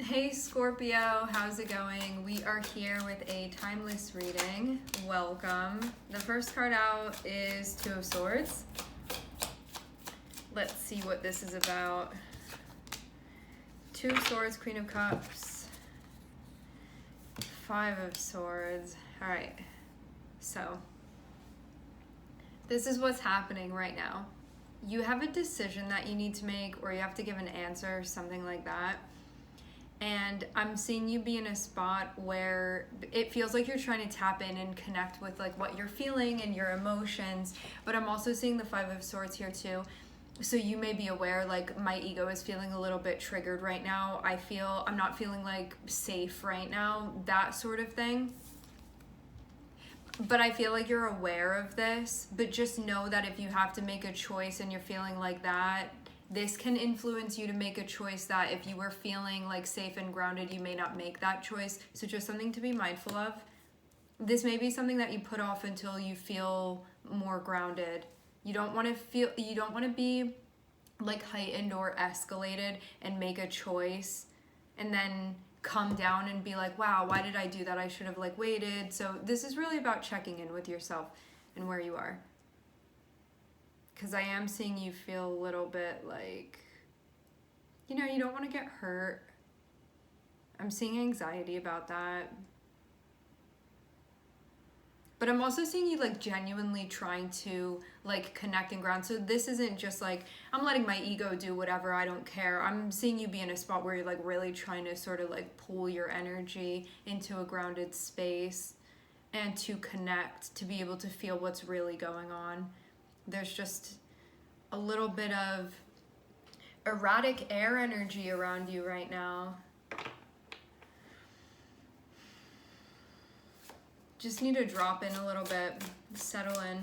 Hey Scorpio, how's it going? We are here with a timeless reading. Welcome. The first card out is Two of Swords. Let's see what this is about. Two of Swords, Queen of Cups, Five of Swords. All right, so this is what's happening right now. You have a decision that you need to make, or you have to give an answer, something like that. And I'm seeing you be in a spot where it feels like you're trying to tap in and connect with like what you're feeling and your emotions. But I'm also seeing the Five of Swords here too. So you may be aware, like, my ego is feeling a little bit triggered right now. I'm not feeling like safe right now, that sort of thing. But I feel like you're aware of this, but just know that if you have to make a choice and you're feeling like that, this can influence you to make a choice that if you were feeling like safe and grounded, you may not make that choice. So just something to be mindful of. This may be something that you put off until you feel more grounded. You don't want to be like heightened or escalated and make a choice and then come down and be like, wow, why did I do that? I should have like waited. So this is really about checking in with yourself and where you are. Because I am seeing you feel a little bit like, you don't want to get hurt. I'm seeing anxiety about that. But I'm also seeing you like genuinely trying to like connect and ground. So this isn't just like, I'm letting my ego do whatever, I don't care. I'm seeing you be in a spot where you're like really trying to sort of like pull your energy into a grounded space and to connect, to be able to feel what's really going on. There's just a little bit of erratic air energy around you right now. Just need to drop in a little bit, settle in.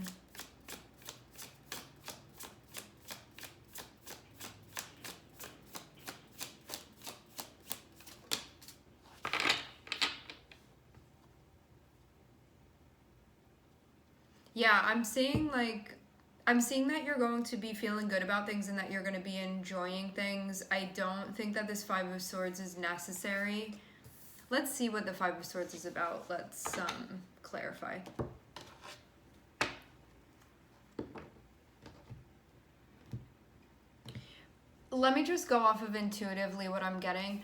Yeah, I'm seeing that you're going to be feeling good about things and that you're going to be enjoying things. I don't think that this Five of Swords is necessary. Let's see what the Five of Swords is about. Let's clarify. Let me just go off of intuitively what I'm getting.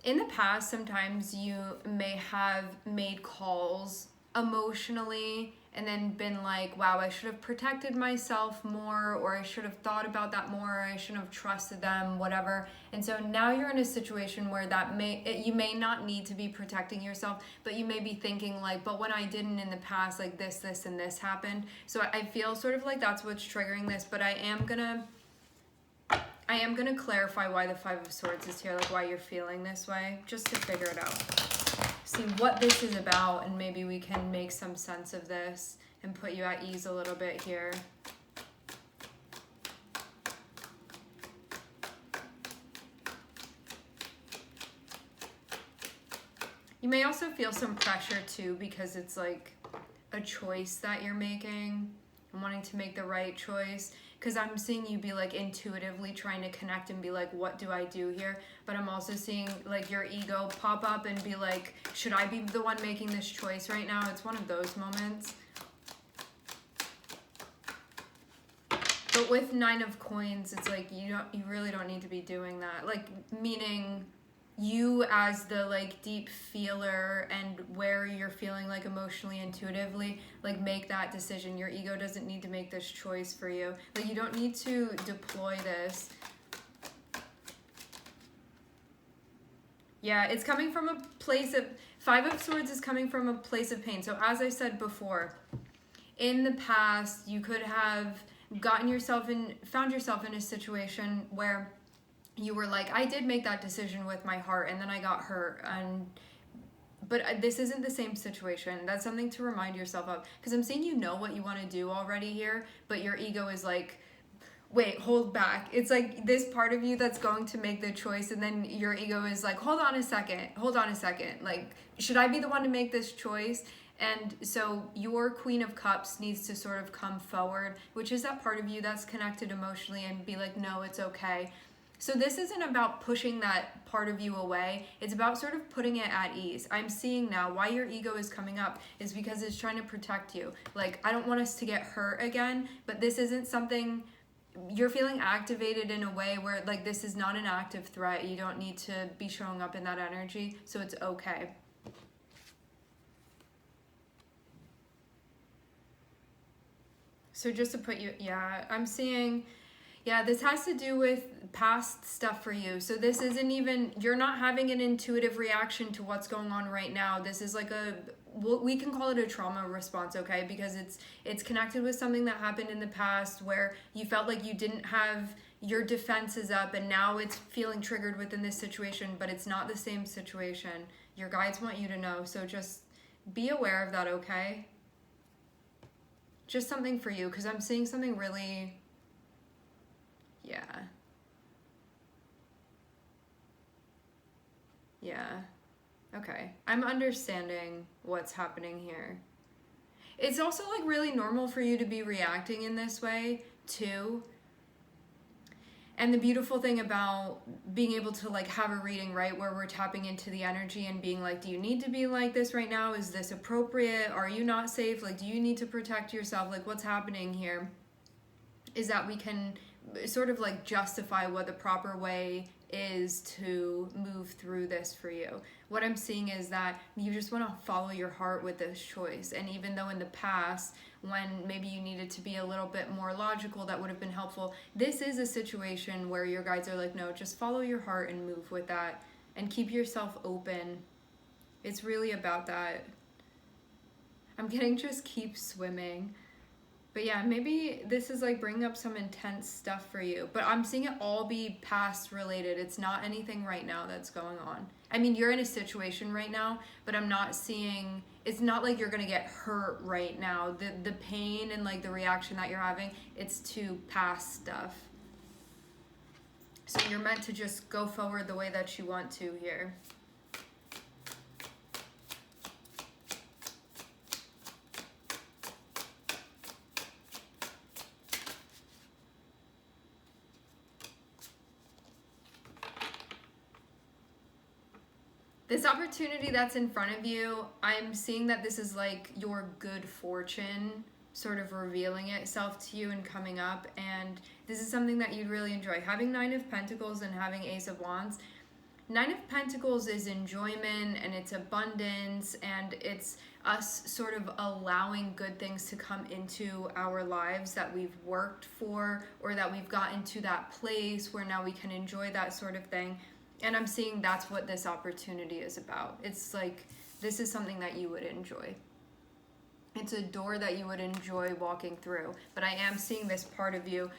In the past, sometimes you may have made calls emotionally and then been like, wow, I should have protected myself more, or I should have thought about that more, or I shouldn't have trusted them, whatever. And so now you're in a situation where you may not need to be protecting yourself, but you may be thinking like, but when I didn't in the past, like this, and this happened. So I feel sort of like that's what's triggering this, but I am gonna clarify why the Five of Swords is here, like why you're feeling this way, just to figure it out. See what this is about, and maybe we can make some sense of this and put you at ease a little bit here. You may also feel some pressure too, because it's like a choice that you're making and wanting to make the right choice. Because I'm seeing you be like intuitively trying to connect and be like, what do I do here? But I'm also seeing like your ego pop up and be like, should I be the one making this choice right now? It's one of those moments. But with Nine of Coins, it's like you really don't need to be doing that. Like, meaning you as the like deep feeler and where you're feeling like emotionally, intuitively, like make that decision. Your ego doesn't need to make this choice for you. Like, you don't need to deploy this. Yeah, it's coming from a place of, Five of Swords is coming from a place of pain. So as I said before, in the past, you could have found yourself in a situation where you were like, I did make that decision with my heart and then I got hurt. But this isn't the same situation. That's something to remind yourself of. Because I'm seeing you know what you want to do already here, but your ego is like, wait, hold back. It's like this part of you that's going to make the choice, and then your ego is like, hold on a second. Like, should I be the one to make this choice? And so your Queen of Cups needs to sort of come forward, which is that part of you that's connected emotionally, and be like, no, it's okay. So this isn't about pushing that part of you away. It's about sort of putting it at ease. I'm seeing now why your ego is coming up is because it's trying to protect you. Like, I don't want us to get hurt again, but this isn't something you're feeling activated in a way where, like, this is not an active threat. You don't need to be showing up in that energy, so it's okay. So just to put you, yeah, I'm seeing, yeah, this has to do with past stuff for you. So this isn't even, you're not having an intuitive reaction to what's going on right now. This is like we can call it a trauma response, okay? Because it's connected with something that happened in the past where you felt like you didn't have your defenses up, and now it's feeling triggered within this situation, but it's not the same situation. Your guides want you to know, so just be aware of that, okay? Just something for you, because I'm seeing something really, yeah. Yeah. Okay. I'm understanding what's happening here. It's also like really normal for you to be reacting in this way too. And the beautiful thing about being able to like have a reading, right, where we're tapping into the energy and being like, do you need to be like this right now? Is this appropriate? Are you not safe? Like, do you need to protect yourself? Like, what's happening here is that we can sort of like justify what the proper way is to move through this for you. What I'm seeing is that you just want to follow your heart with this choice. And even though in the past, when maybe you needed to be a little bit more logical, that would have been helpful, this is a situation where your guides are like, no, just follow your heart and move with that and keep yourself open. It's really about that. I'm getting just keep swimming. But yeah, maybe this is like bringing up some intense stuff for you. But I'm seeing it all be past related. It's not anything right now that's going on. I mean, you're in a situation right now, but I'm not seeing, it's not like you're going to get hurt right now. The pain and like the reaction that you're having, it's to past stuff. So you're meant to just go forward the way that you want to here. This opportunity that's in front of you, I'm seeing that this is like your good fortune sort of revealing itself to you and coming up, and this is something that you'd really enjoy. Having 9 of Pentacles and having Ace of Wands. 9 of Pentacles is enjoyment and it's abundance, and it's us sort of allowing good things to come into our lives that we've worked for, or that we've gotten to that place where now we can enjoy that sort of thing. And I'm seeing that's what this opportunity is about. It's like, this is something that you would enjoy. It's a door that you would enjoy walking through. But I am seeing this part of you.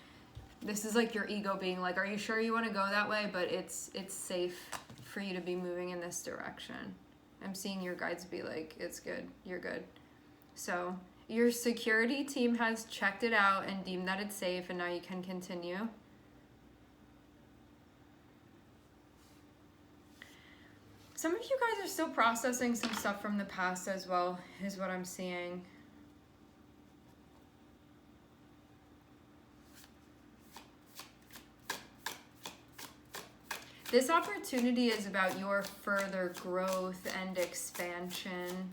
This is like your ego being like, are you sure you want to go that way? But it's safe for you to be moving in this direction. I'm seeing your guides be like, it's good, you're good. So your security team has checked it out and deemed that it's safe, and now you can continue. Some of you guys are still processing some stuff from the past as well, is what I'm seeing. This opportunity is about your further growth and expansion.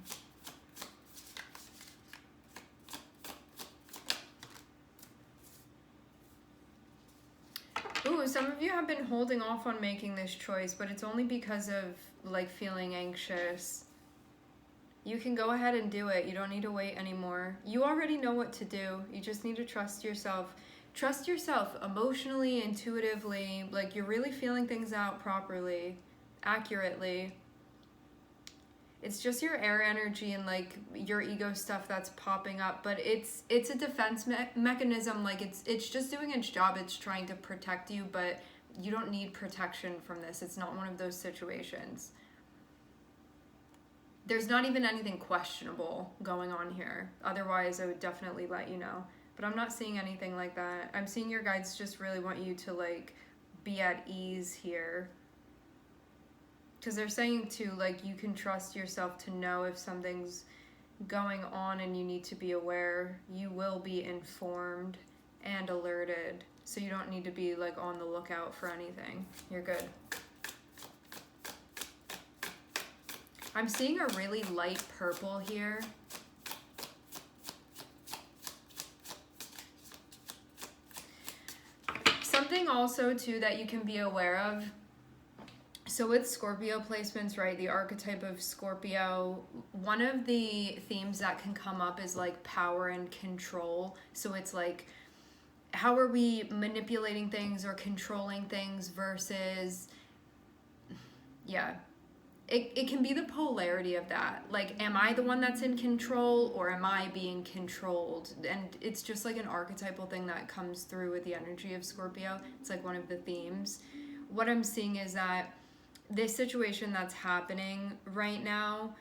Ooh, some of you have been holding off on making this choice, but it's only because of like feeling anxious. You can go ahead and do it. You don't need to wait anymore. You already know what to do. You just need to trust yourself. Trust yourself emotionally, intuitively, like you're really feeling things out properly, accurately. It's just your air energy and like your ego stuff that's popping up, but it's a defense mechanism. Like it's just doing its job. It's trying to protect you, but you don't need protection from this. It's not one of those situations. There's not even anything questionable going on here. Otherwise, I would definitely let you know. But I'm not seeing anything like that. I'm seeing your guides just really want you to like be at ease here. Because they're saying too, like, you can trust yourself to know if something's going on and you need to be aware. You will be informed and alerted. So you don't need to be like on the lookout for anything. You're good. I'm seeing a really light purple here. Something also too that you can be aware of. So with Scorpio placements, right, the archetype of Scorpio, one of the themes that can come up is like power and control. So it's like, how are we manipulating things or controlling things versus, yeah, it can be the polarity of that. Like, am I the one that's in control or am I being controlled? And it's just like an archetypal thing that comes through with the energy of Scorpio. It's like one of the themes. What I'm seeing is that this situation that's happening right now,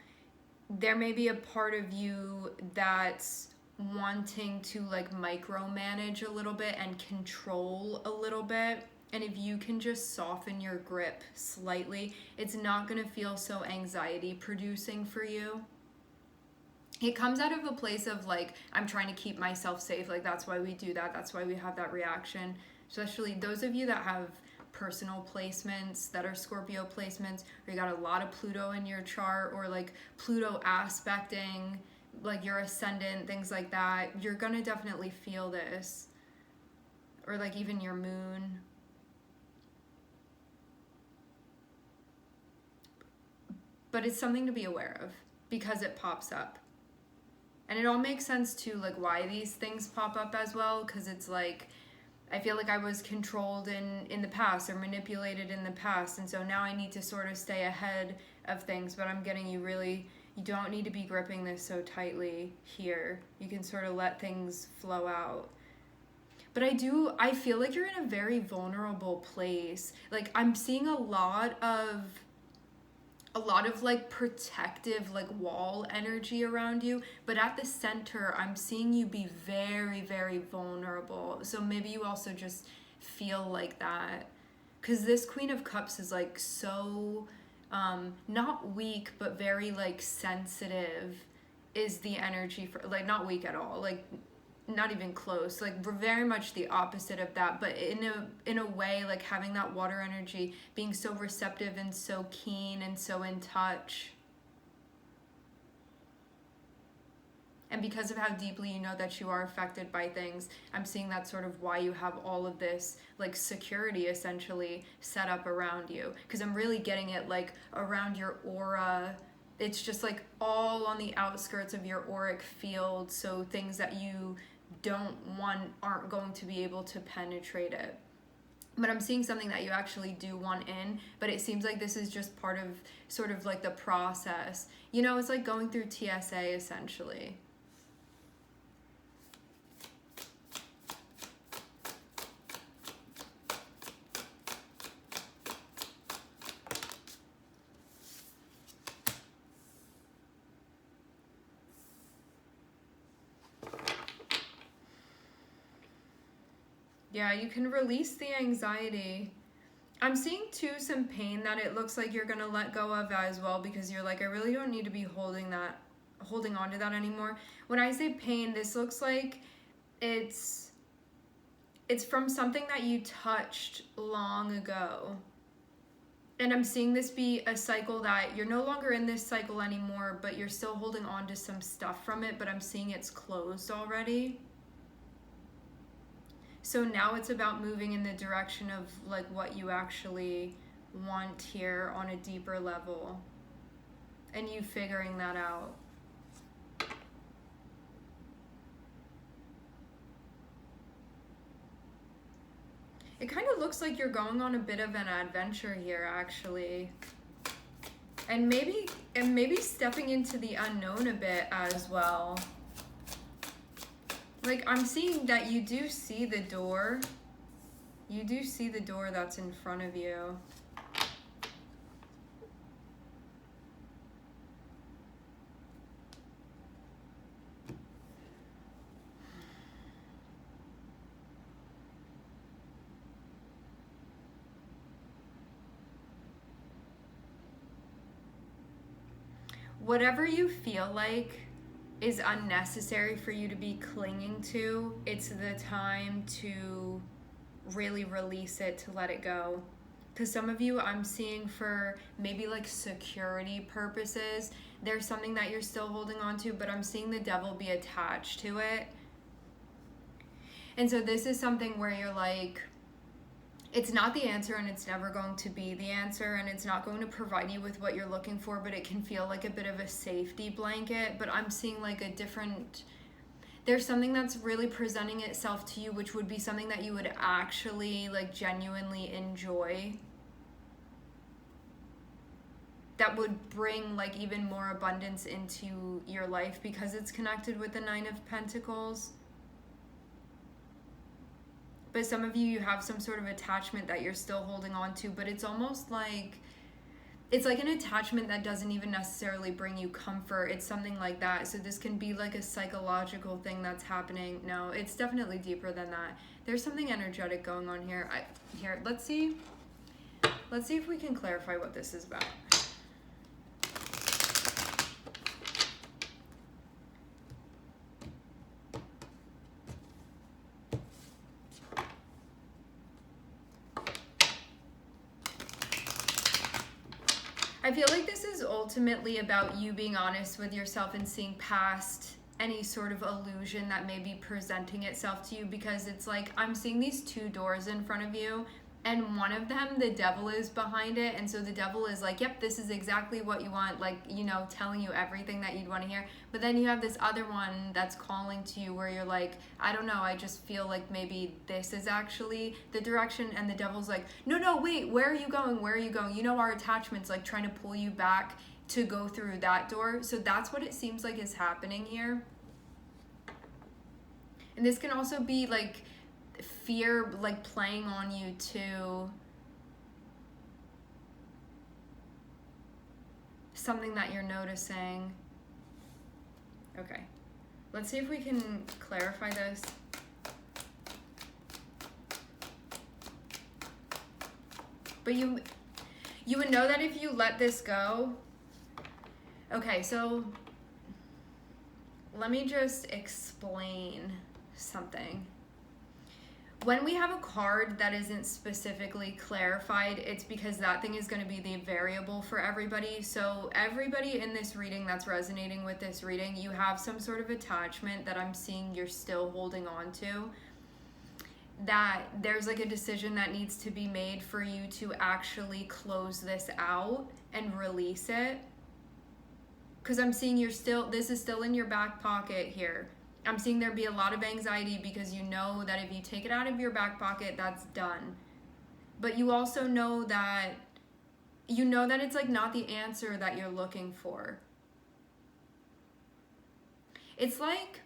there may be a part of you that's wanting to like micromanage a little bit and control a little bit. And if you can just soften your grip slightly, it's not going to feel so anxiety producing for you. It comes out of a place of like, I'm trying to keep myself safe. Like, that's why we do that. That's why we have that reaction. Especially those of you that have personal placements that are Scorpio placements, or you got a lot of Pluto in your chart, or like Pluto aspecting like your ascendant, things like that, you're gonna definitely feel this. Or like even your moon. But it's something to be aware of because it pops up. And it all makes sense too, like why these things pop up as well, because it's like, I feel like I was controlled in the past or manipulated in the past, and so now I need to sort of stay ahead of things, but I'm getting you really, you don't need to be gripping this so tightly here. You can sort of let things flow out. But I feel like you're in a very vulnerable place. Like, I'm seeing a lot of like protective like wall energy around you, but at the center I'm seeing you be very, very vulnerable. So maybe you also just feel like that, because this Queen of Cups is like so not weak but very like sensitive is the energy for, like, not weak at all, like not even close, like we're very much the opposite of that, but in a way, like having that water energy, being so receptive and so keen and so in touch. And because of how deeply you know that you are affected by things, I'm seeing that's sort of why you have all of this like security essentially set up around you, because I'm really getting it like around your aura. It's just like all on the outskirts of your auric field, so things that you don't want aren't going to be able to penetrate it. But I'm seeing something that you actually do want in, but it seems like this is just part of sort of like the process. You know, it's like going through TSA essentially. Yeah, you can release the anxiety. I'm seeing too some pain that it looks like you're gonna let go of as well, because you're like, I really don't need to be holding on to that anymore. When I say pain, this looks like it's from something that you touched long ago. And I'm seeing this be a cycle that you're no longer in this cycle anymore, but you're still holding on to some stuff from it, but I'm seeing it's closed already. So now it's about moving in the direction of like what you actually want here on a deeper level, and you figuring that out. It kind of looks like you're going on a bit of an adventure here actually. And maybe stepping into the unknown a bit as well. Like, I'm seeing that you do see the door. You do see the door that's in front of you. Whatever you feel like is unnecessary for you to be clinging to, it's the time to really release it, to let it go. Because some of you, I'm seeing for maybe like security purposes, there's something that you're still holding on to, but I'm seeing the devil be attached to it. And so this is something where you're like, it's not the answer and it's never going to be the answer and it's not going to provide you with what you're looking for, but it can feel like a bit of a safety blanket. But I'm seeing like a different, there's something that's really presenting itself to you, which would be something that you would actually like genuinely enjoy, that would bring like even more abundance into your life because it's connected with the Nine of Pentacles. But some of you, you have some sort of attachment that you're still holding on to, but it's almost like, it's like an attachment that doesn't even necessarily bring you comfort. It's something like that. So this can be like a psychological thing that's happening. No, it's definitely deeper than that. There's something energetic going on here. Here, let's see if we can clarify what this is about. I feel like this is ultimately about you being honest with yourself and seeing past any sort of illusion that may be presenting itself to you, because it's like I'm seeing these two doors in front of you and one of them, the devil is behind it, and so the devil is like, yep, this is exactly what you want, like, you know, telling you everything that you'd want to hear. But then you have this other one that's calling to you where you're like, I don't know, I just feel like maybe this is actually the direction, and the devil's like, no, wait, where are you going, you know, our attachment's like trying to pull you back to go through that door. So that's what it seems like is happening here. And this can also be like fear like playing on you too. Something that you're noticing. Okay, let's see if we can clarify this. But you would know that if you let this go. Okay, so let me just explain something. When we have a card that isn't specifically clarified, it's because that thing is going to be the variable for everybody. So everybody in this reading that's resonating with this reading, you have some sort of attachment that I'm seeing you're still holding on to. That there's like a decision that needs to be made for you to actually close this out and release it. Because I'm seeing this is still in your back pocket here. I'm seeing there be a lot of anxiety because you know that if you take it out of your back pocket, that's done. But you also know that, it's like not the answer that you're looking for. It's like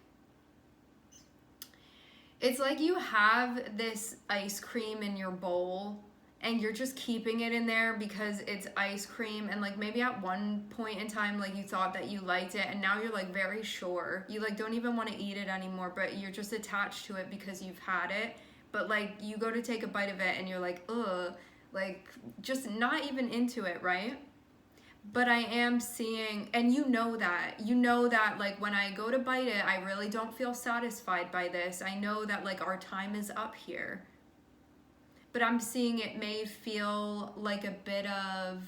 you have this ice cream in your bowl and you're just keeping it in there because it's ice cream, and like maybe at one point in time like you thought that you liked it and now you're like very sure you like don't even want to eat it anymore, but you're just attached to it because you've had it. But like you go to take a bite of it and you're like, ugh, like just not even into it, right? But I am seeing, and you know that like when I go to bite it, I really don't feel satisfied by this. I know that like our time is up here. But I'm seeing it may feel like a bit of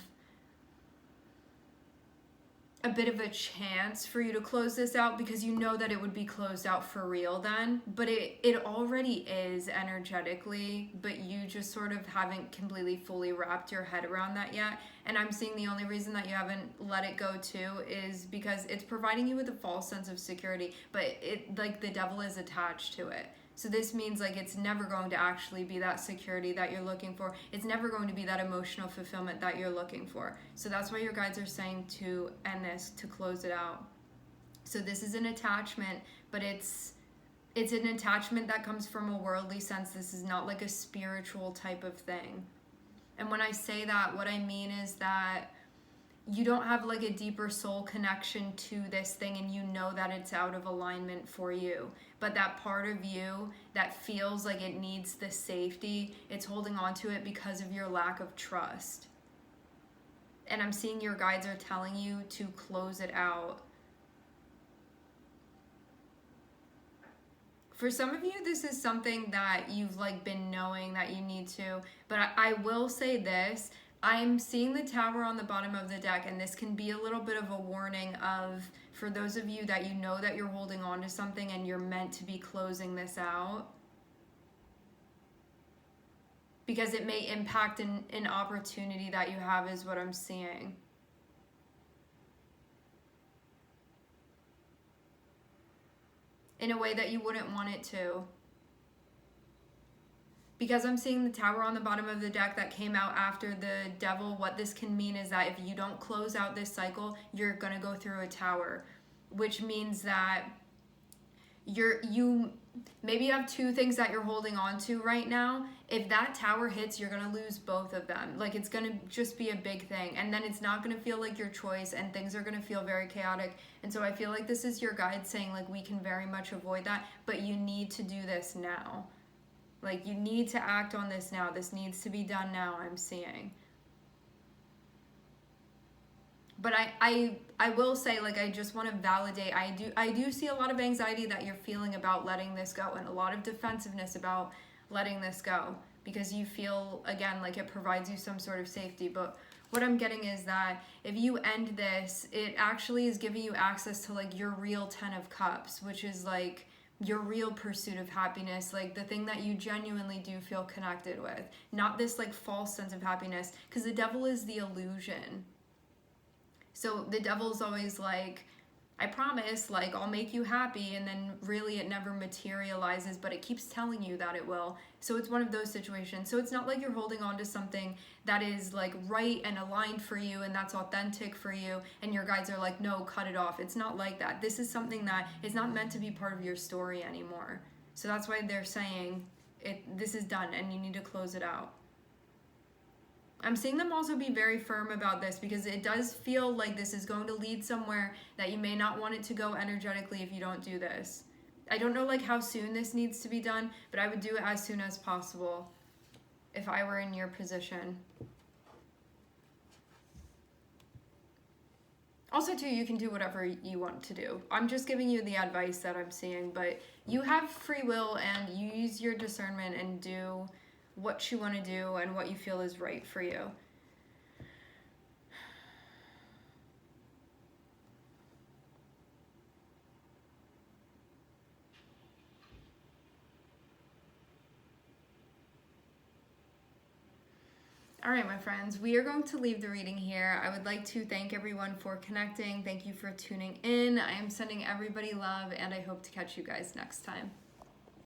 a chance for you to close this out because you know that it would be closed out for real then. But it already is energetically, but you just sort of haven't completely fully wrapped your head around that yet. And I'm seeing the only reason that you haven't let it go too is because it's providing you with a false sense of security, but it like the devil is attached to it. So this means like it's never going to actually be that security that you're looking for. It's never going to be that emotional fulfillment that you're looking for. So that's why your guides are saying to end this, to close it out. So this is an attachment, but it's an attachment that comes from a worldly sense. This is not like a spiritual type of thing. And when I say that, what I mean is that you don't have like a deeper soul connection to this thing, and you know that it's out of alignment for you. But that part of you that feels like it needs the safety, it's holding on to it because of your lack of trust. And I'm seeing your guides are telling you to close it out For some of you, this is something that you've like been knowing that you need to, but I will say this. I'm seeing the Tower on the bottom of the deck, and this can be a little bit of a warning of, for those of you that you know that you're holding on to something and you're meant to be closing this out, because it may impact an opportunity that you have, is what I'm seeing. In a way that you wouldn't want it to. Because I'm seeing the Tower on the bottom of the deck that came out after the Devil, what this can mean is that if you don't close out this cycle, you're going to go through a Tower. Which means that maybe you have two things that you're holding on to right now. If that Tower hits, you're going to lose both of them. Like, it's going to just be a big thing. And then it's not going to feel like your choice, and things are going to feel very chaotic. And so I feel like this is your guide saying, like, we can very much avoid that, but you need to do this now. Like, you need to act on this now. This needs to be done now, I'm seeing. But I will say, like, I just want to validate, I do see a lot of anxiety that you're feeling about letting this go, and a lot of defensiveness about letting this go, because you feel, again, like it provides you some sort of safety. But what I'm getting is that if you end this, it actually is giving you access to, like, your real 10 of Cups, which is, like, your real pursuit of happiness, like the thing that you genuinely do feel connected with, not this like false sense of happiness, because the Devil is the illusion. So the Devil's always like, I promise, like, I'll make you happy, and then really it never materializes, but it keeps telling you that it will. So it's one of those situations. So it's not like you're holding on to something that is like right and aligned for you and that's authentic for you, and your guides are like, no, cut it off. It's not like that. This is something that is not meant to be part of your story anymore. So that's why they're saying this is done and you need to close it out. I'm seeing them also be very firm about this, because it does feel like this is going to lead somewhere that you may not want it to go energetically if you don't do this. I don't know like how soon this needs to be done, but I would do it as soon as possible if I were in your position. Also, too, you can do whatever you want to do. I'm just giving you the advice that I'm seeing, but you have free will, and you use your discernment and do what you want to do and what you feel is right for you. All right, my friends, we are going to leave the reading here. I would like to thank everyone for connecting. Thank you for tuning in. I am sending everybody love, and I hope to catch you guys next time.